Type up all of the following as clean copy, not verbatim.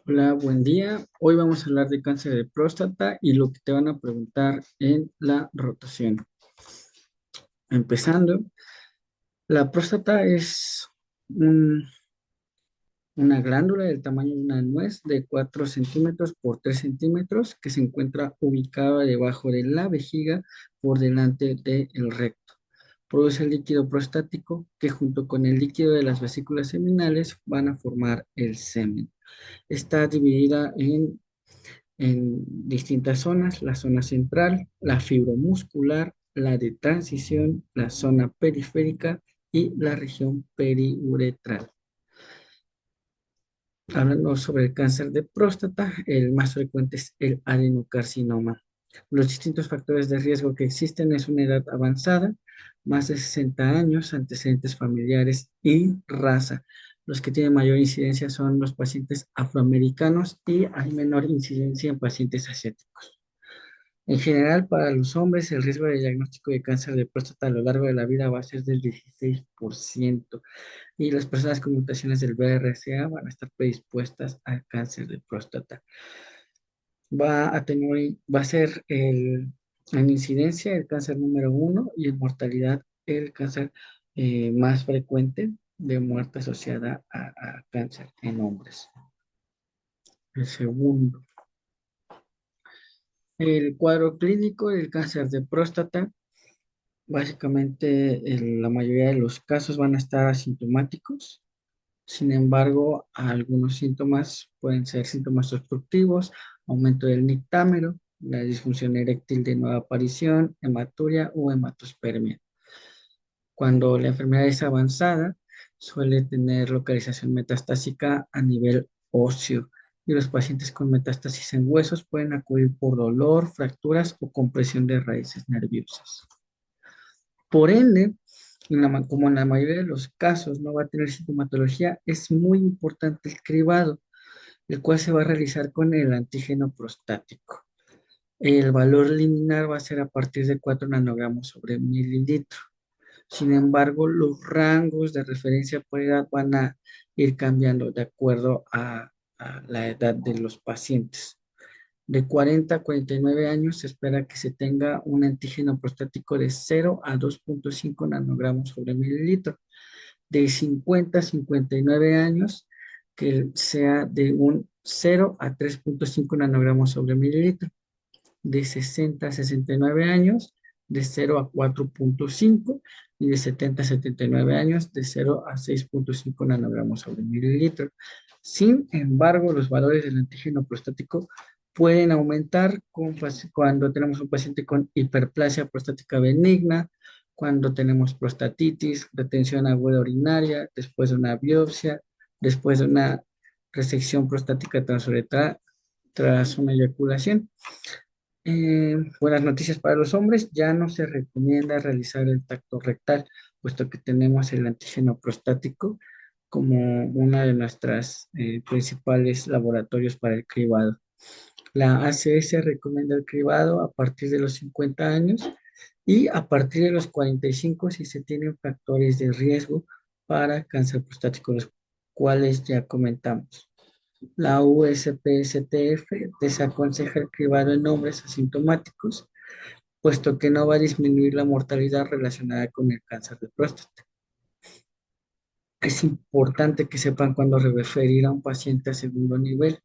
Hola, buen día. Hoy vamos a hablar de cáncer de próstata y lo que te van a preguntar en la rotación. Empezando, la próstata es un- una glándula del tamaño de una nuez de 4 centímetros por 3 centímetros que se encuentra ubicada debajo de la vejiga por delante del recto. Produce el líquido prostático que junto con el líquido de las vesículas seminales van a formar el semen. Está dividida en distintas zonas: la zona central, la fibromuscular, la de transición, la zona periférica y la región periuretral. Hablando sobre el cáncer de próstata, el más frecuente es el adenocarcinoma. Los distintos factores de riesgo que existen es una edad avanzada, más de 60 años, antecedentes familiares y raza. Los que tienen mayor incidencia son los pacientes afroamericanos y hay menor incidencia en pacientes asiáticos. En general, para los hombres, el riesgo de diagnóstico de cáncer de próstata a lo largo de la vida va a ser del 16% y las personas con mutaciones del BRCA van a estar predispuestas al cáncer de próstata. Va a ser en incidencia el cáncer número uno y en mortalidad el cáncer más frecuente de muerte asociada a cáncer en hombres. El segundo, el cuadro clínico del cáncer de próstata. Básicamente, la mayoría de los casos van a estar asintomáticos. Sin embargo, algunos síntomas pueden ser síntomas obstructivos, aumento del nictámero, la disfunción eréctil de nueva aparición, hematuria o hematospermia. Cuando la enfermedad es avanzada, suele tener localización metastásica a nivel óseo y los pacientes con metástasis en huesos pueden acudir por dolor, fracturas o compresión de raíces nerviosas. Por ende, como en la mayoría de los casos no va a tener sintomatología, es muy importante el cribado, el cual se va a realizar con el antígeno prostático. El valor liminar va a ser a partir de 4 nanogramos sobre mililitro. Sin embargo, los rangos de referencia por edad van a ir cambiando de acuerdo a la edad de los pacientes. De 40 a 49 años se espera que se tenga un antígeno prostático de 0 a 2,5 nanogramos sobre mililitro. De 50 a 59 años que sea de un 0 a 3,5 nanogramos sobre mililitro. De 60 a 69 años de 0 a 4,5 y de 70 a 79 años de 0 a 6,5 nanogramos sobre mililitro. Sin embargo, los valores del antígeno prostático pueden aumentar cuando tenemos un paciente con hiperplasia prostática benigna, cuando tenemos prostatitis, retención aguda urinaria, después de una biopsia, después de una resección prostática transuretral tras una eyaculación. Buenas noticias para los hombres: ya no se recomienda realizar el tacto rectal, puesto que tenemos el antígeno prostático como una de nuestras principales laboratorios para el cribado. La ACS recomienda el cribado a partir de los 50 años y a partir de los 45 si se tienen factores de riesgo para cáncer prostático, los cuales ya comentamos. La USPSTF desaconseja el cribado en hombres asintomáticos, puesto que no va a disminuir la mortalidad relacionada con el cáncer de próstata. Es importante que sepan cuándo referir a un paciente a segundo nivel.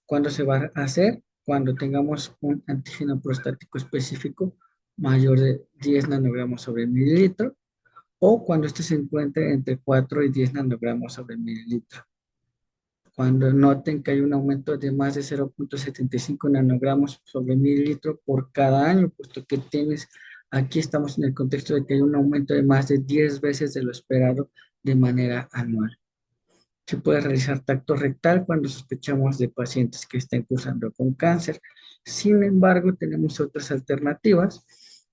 ¿Cuándo se va a hacer? Cuando tengamos un antígeno prostático específico mayor de 10 nanogramos sobre mililitro o cuando este se encuentre entre 4 y 10 nanogramos sobre mililitro. Cuando noten que hay un aumento de más de 0,75 nanogramos sobre mililitro por cada año, puesto que aquí estamos en el contexto de que hay un aumento de más de 10 veces de lo esperado de manera anual. Se puede realizar tacto rectal cuando sospechamos de pacientes que estén cursando con cáncer. Sin embargo, tenemos otras alternativas,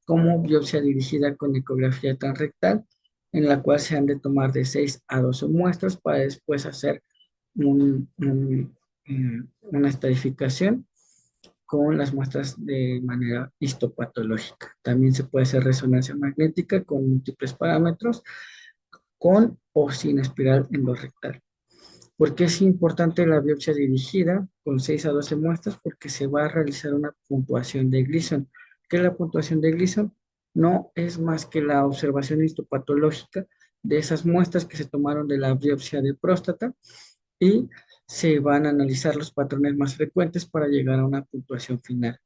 como biopsia dirigida con ecografía transrectal, en la cual se han de tomar de 6 a 12 muestras para después hacer una estadificación con las muestras de manera histopatológica. También se puede hacer resonancia magnética con múltiples parámetros, con o sin espiral endorrectal. ¿Por qué es importante la biopsia dirigida con 6 a 12 muestras? Porque se va a realizar una puntuación de Gleason. ¿Qué es la puntuación de Gleason? No es más que la observación histopatológica de esas muestras que se tomaron de la biopsia de próstata y se van a analizar los patrones más frecuentes para llegar a una puntuación final.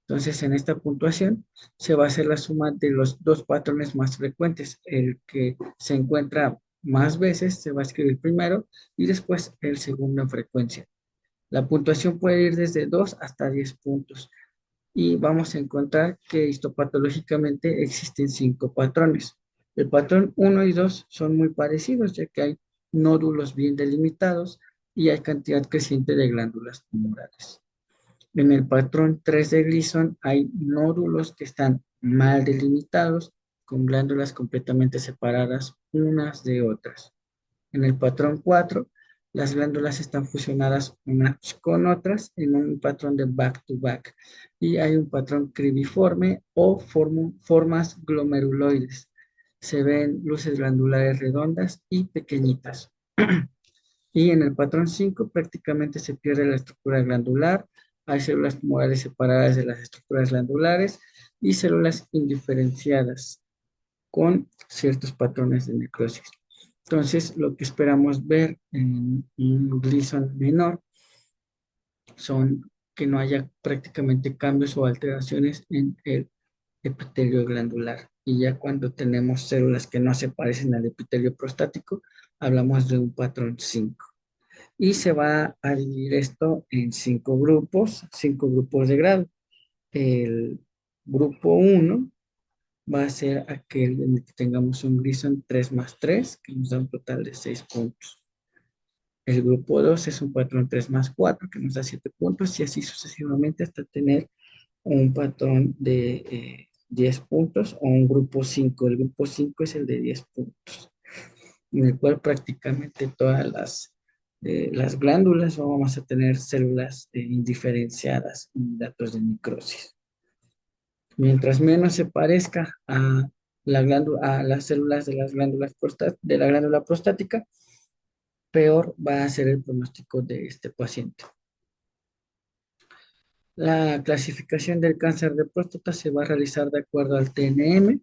Entonces, en esta puntuación se va a hacer la suma de los dos patrones más frecuentes. El que se encuentra más veces se va a escribir primero y después el segundo en frecuencia. La puntuación puede ir desde 2 hasta 10 puntos y vamos a encontrar que histopatológicamente existen 5 patrones. El patrón uno y 2 son muy parecidos, ya que hay nódulos bien delimitados y hay cantidad creciente de glándulas tumorales. En el patrón 3 de Gleason hay nódulos que están mal delimitados, con glándulas completamente separadas unas de otras. En el patrón 4, las glándulas están fusionadas unas con otras en un patrón de back-to-back. Y hay un patrón cribiforme o formas glomeruloides. Se ven luces glandulares redondas y pequeñitas. Y en el patrón 5 prácticamente se pierde la estructura glandular, hay células tumorales separadas de las estructuras glandulares y células indiferenciadas con ciertos patrones de necrosis. Entonces, lo que esperamos ver en un Gleason menor son que no haya prácticamente cambios o alteraciones en el epitelio glandular. Y ya cuando tenemos células que no se parecen al epitelio prostático, hablamos de un patrón 5. Y se va a dividir esto en 5 grupos de grado. El grupo uno va a ser aquel en el que tengamos un Gleason 3 más 3, que nos da un total de 6 puntos. El grupo 2 es un patrón 3 más 4, que nos da 7 puntos, y así sucesivamente hasta tener un patrón de 10 puntos o un grupo 5. El grupo 5 es el de 10 puntos, en el cual prácticamente todas las glándulas vamos a tener células indiferenciadas y datos de necrosis. Mientras menos se parezca a a las células de las glándulas de la glándula prostática, peor va a ser el pronóstico de este paciente. La clasificación del cáncer de próstata se va a realizar de acuerdo al TNM.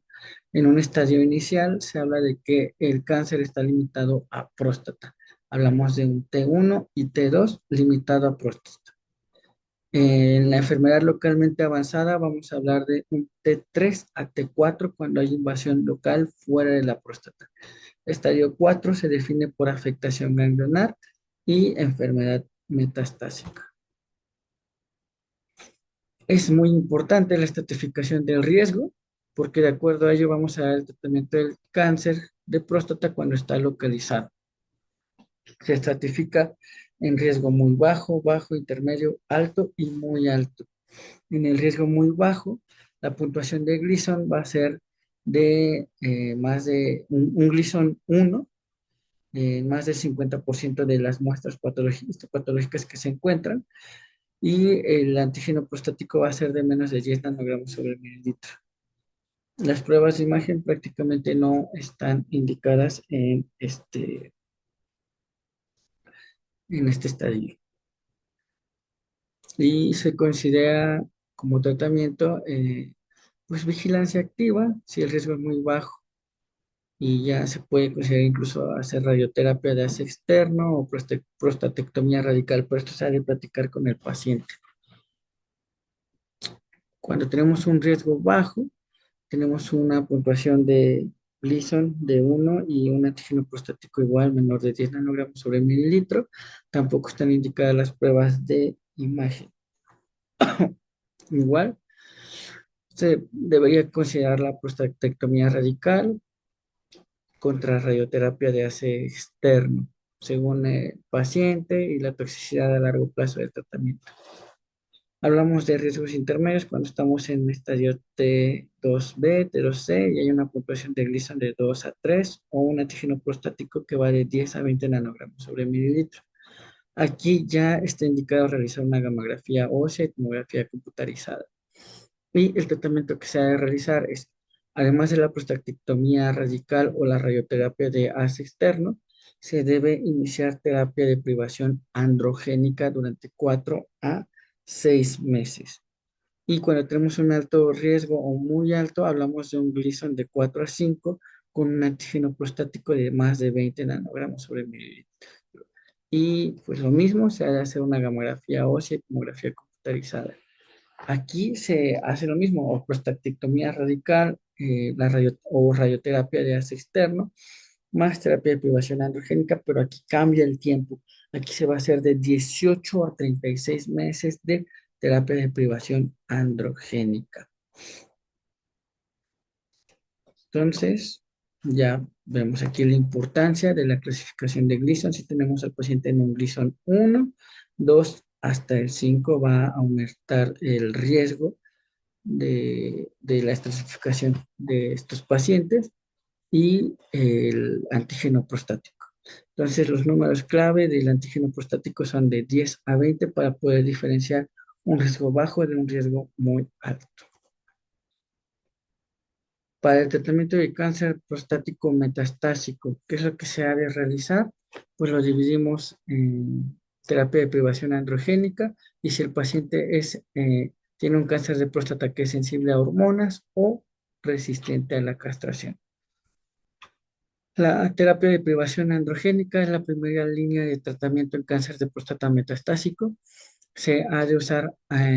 En un estadio inicial se habla de que el cáncer está limitado a próstata. Hablamos de un T1 y T2 limitado a próstata. En la enfermedad localmente avanzada vamos a hablar de un T3 a T4 cuando hay invasión local fuera de la próstata. Estadio 4 se define por afectación ganglionar y enfermedad metastásica. Es muy importante la estratificación del riesgo, porque de acuerdo a ello vamos a dar el tratamiento del cáncer de próstata cuando está localizado. Se estratifica en riesgo muy bajo, bajo, intermedio, alto y muy alto. En el riesgo muy bajo, la puntuación de Gleason va a ser de más de un Gleason 1, más del 50% de las muestras patológicas que se encuentran, y el antígeno prostático va a ser de menos de 10 nanogramos sobre mililitro. Las pruebas de imagen prácticamente no están indicadas en este estadio. Y se considera como tratamiento, pues vigilancia activa, si el riesgo es muy bajo. Y ya se puede considerar incluso hacer radioterapia de ase externo o prostatectomía radical, pero esto se ha de platicar con el paciente. Cuando tenemos un riesgo bajo, tenemos una puntuación de Gleason de 1 y un antígeno prostático igual, menor de 10 nanogramos sobre mililitro. Tampoco están indicadas las pruebas de imagen. Igual, se debería considerar la prostatectomía radical contra radioterapia de ase externo, según el paciente y la toxicidad a largo plazo del tratamiento. Hablamos de riesgos intermedios cuando estamos en estadio T2B, T2C y hay una puntuación de Gleason de 2 a 3 o un antígeno prostático que va de 10 a 20 nanogramos sobre mililitro. Aquí ya está indicado realizar una gamografía ósea y tomografía computarizada. Y el tratamiento que se ha de realizar es, además de la prostatectomía radical o la radioterapia de ase externo, se debe iniciar terapia de privación androgénica durante 4 a 6 meses. Y cuando tenemos un alto riesgo o muy alto, hablamos de un Gleason de 4 a 5 con un antígeno prostático de más de 20 nanogramos sobre mililitro. Y pues lo mismo, se ha de hacer una gamografía ósea y tomografía computarizada. Aquí se hace lo mismo, o prostatectomía radical, o radioterapia de asa externo, más terapia de privación androgénica, pero aquí cambia el tiempo. Aquí se va a hacer de 18 a 36 meses de terapia de privación androgénica. Entonces, ya vemos aquí la importancia de la clasificación de Gleason. Si tenemos al paciente en un Gleason 1, 2 hasta el 5 va a aumentar el riesgo de la estratificación de estos pacientes y el antígeno prostático. Entonces, los números clave del antígeno prostático son de 10 a 20 para poder diferenciar un riesgo bajo de un riesgo muy alto. Para el tratamiento de cáncer prostático metastásico, ¿qué es lo que se ha de realizar? Pues lo dividimos en terapia de privación androgénica y si el paciente tiene un cáncer de próstata que es sensible a hormonas o resistente a la castración. La terapia de privación androgénica es la primera línea de tratamiento en cáncer de próstata metastásico. Se ha de usar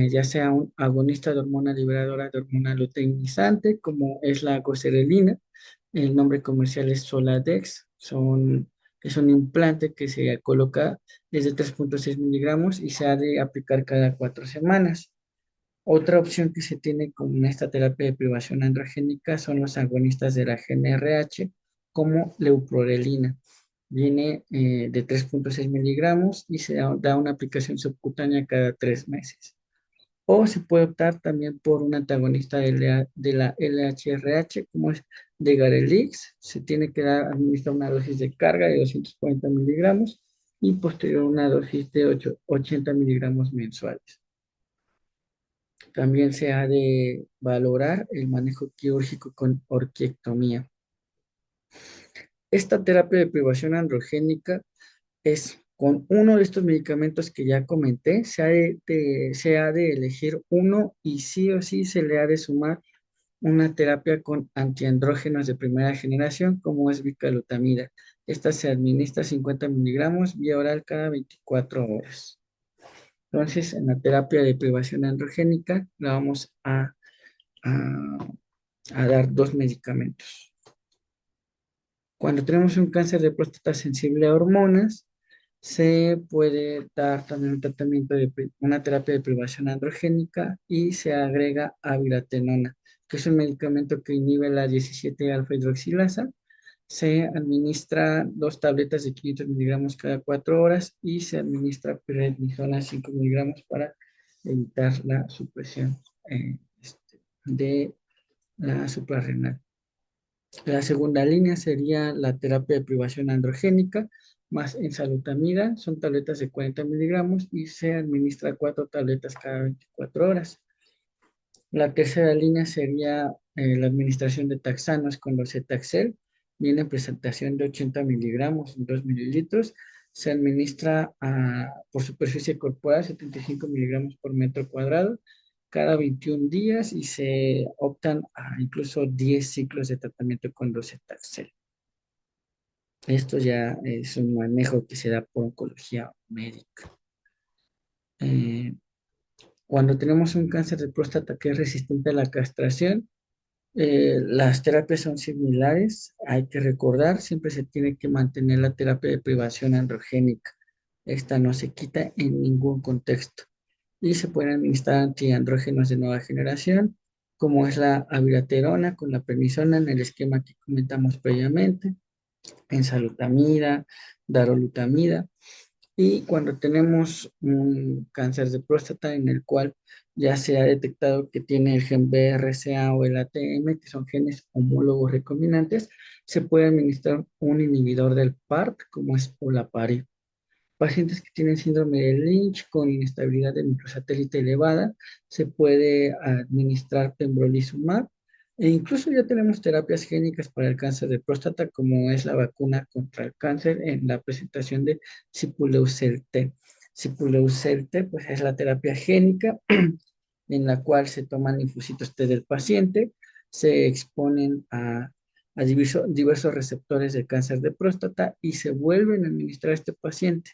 ya sea un agonista de hormona liberadora de hormona luteinizante, como es la goserelina. El nombre comercial es Soladex. Es un implante que se coloca desde 3,6 miligramos y se ha de aplicar cada 4 semanas. Otra opción que se tiene con esta terapia de privación androgénica son los agonistas de la GnRH, como leuprorelina. Viene de 3,6 miligramos y se da una aplicación subcutánea cada 3 meses. O se puede optar también por un antagonista de la LHRH, como es Degarelix. Se tiene que administrar una dosis de carga de 240 miligramos y posterior una dosis de 80 miligramos mensuales. También se ha de valorar el manejo quirúrgico con orquiectomía. Esta terapia de privación androgénica es con uno de estos medicamentos que ya comenté, se ha de elegir uno y sí o sí se le ha de sumar una terapia con antiandrógenos de primera generación, como es bicalutamida. Esta se administra 50 miligramos vía oral cada 24 horas. Entonces, en la terapia de privación androgénica, la vamos a a dar dos medicamentos. Cuando tenemos un cáncer de próstata sensible a hormonas, se puede dar también un tratamiento una terapia de privación androgénica y se agrega abiraterona, que es un medicamento que inhibe la 17-alfa hidroxilasa. Se administra 2 tabletas de 500 miligramos cada 4 horas y se administra prednisona 5 miligramos para evitar la supresión de la suprarrenal. La segunda línea sería la terapia de privación androgénica más enzalutamida. Son tabletas de 40 miligramos y se administra 4 tabletas cada 24 horas. La tercera línea sería la administración de taxanos con docetaxel. Viene en presentación de 80 miligramos en 2 mililitros. Se administra por superficie corporal 75 miligramos por metro cuadrado cada 21 días y se optan a incluso 10 ciclos de tratamiento con docetaxel. Esto ya es un manejo que se da por oncología médica. Eh, Cuando tenemos un cáncer de próstata que es resistente a la castración, las terapias son similares. Hay que recordar, siempre se tiene que mantener la terapia de privación androgénica. Esta no se quita en ningún contexto. Y se pueden administrar antiandrógenos de nueva generación, como es la abiraterona con la prednisona en el esquema que comentamos previamente, enzalutamida, darolutamida. Y cuando tenemos un cáncer de próstata en el cual ya se ha detectado que tiene el gen BRCA o el ATM, que son genes homólogos recombinantes, se puede administrar un inhibidor del PARP, como es olaparib. Pacientes que tienen síndrome de Lynch con inestabilidad de microsatélite elevada, se puede administrar pembrolizumab E incluso ya tenemos terapias génicas para el cáncer de próstata, como es la vacuna contra el cáncer en la presentación de Sipuleucel-T. Sipuleucel-T, pues es la terapia génica en la cual se toman linfocitos T del paciente, se exponen a diversos receptores de cáncer de próstata y se vuelven a administrar a este paciente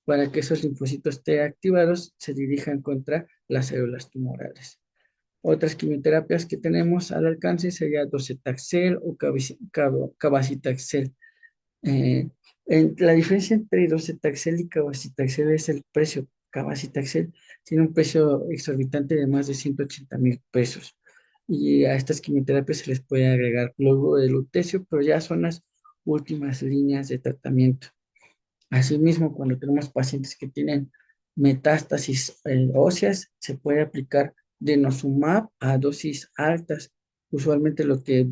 para que esos linfocitos T activados se dirijan contra las células tumorales. Otras quimioterapias que tenemos al alcance sería docetaxel o cabazitaxel. Eh, la diferencia entre docetaxel y cabazitaxel es el precio. Cabazitaxel tiene un precio exorbitante de más de 180,000 pesos. Y a estas quimioterapias se les puede agregar cloruro de lutecio, pero ya son las últimas líneas de tratamiento. Asimismo, cuando tenemos pacientes que tienen metástasis óseas, se puede aplicar denosumab a dosis altas. Usualmente lo que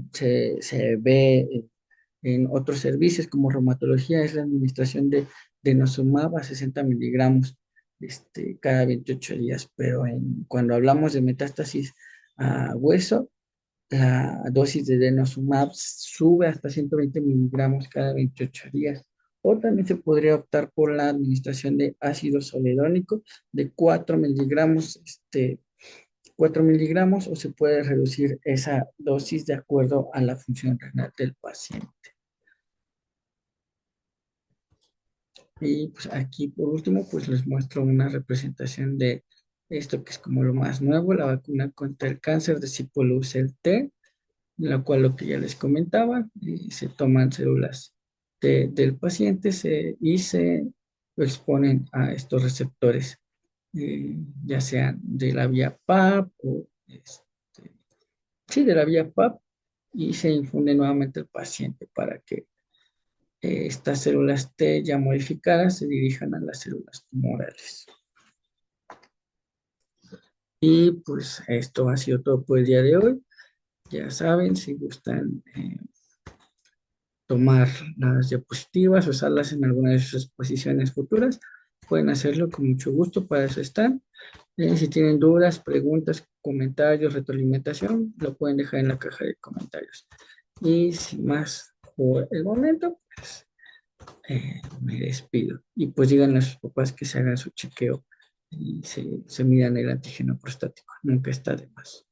se ve en otros servicios como reumatología es la administración de denosumab a 60 miligramos cada 28 días, pero cuando hablamos de metástasis a hueso, la dosis de denosumab sube hasta 120 miligramos cada 28 días. O también se podría optar por la administración de ácido zoledónico de 4 miligramos, 4 miligramos, o se puede reducir esa dosis de acuerdo a la función renal del paciente. Y pues aquí por último, pues les muestro una representación de esto que es como lo más nuevo, la vacuna contra el cáncer de Sipuleucel-T, en la cual lo que ya les comentaba, se toman células del paciente y se exponen a estos receptores, ya sean de la vía PAP o sí, de la vía PAP, y se infunde nuevamente al paciente para que estas células T ya modificadas se dirijan a las células tumorales. Y pues esto ha sido todo por el día de hoy. Ya saben, si gustan tomar las diapositivas, usarlas en alguna de sus exposiciones futuras, pueden hacerlo con mucho gusto, para eso están. Si tienen dudas, preguntas, comentarios, retroalimentación, lo pueden dejar en la caja de comentarios. Y sin más por el momento, pues me despido. Y pues díganle a sus papás que se hagan su chequeo y se midan el antígeno prostático. Nunca está de más.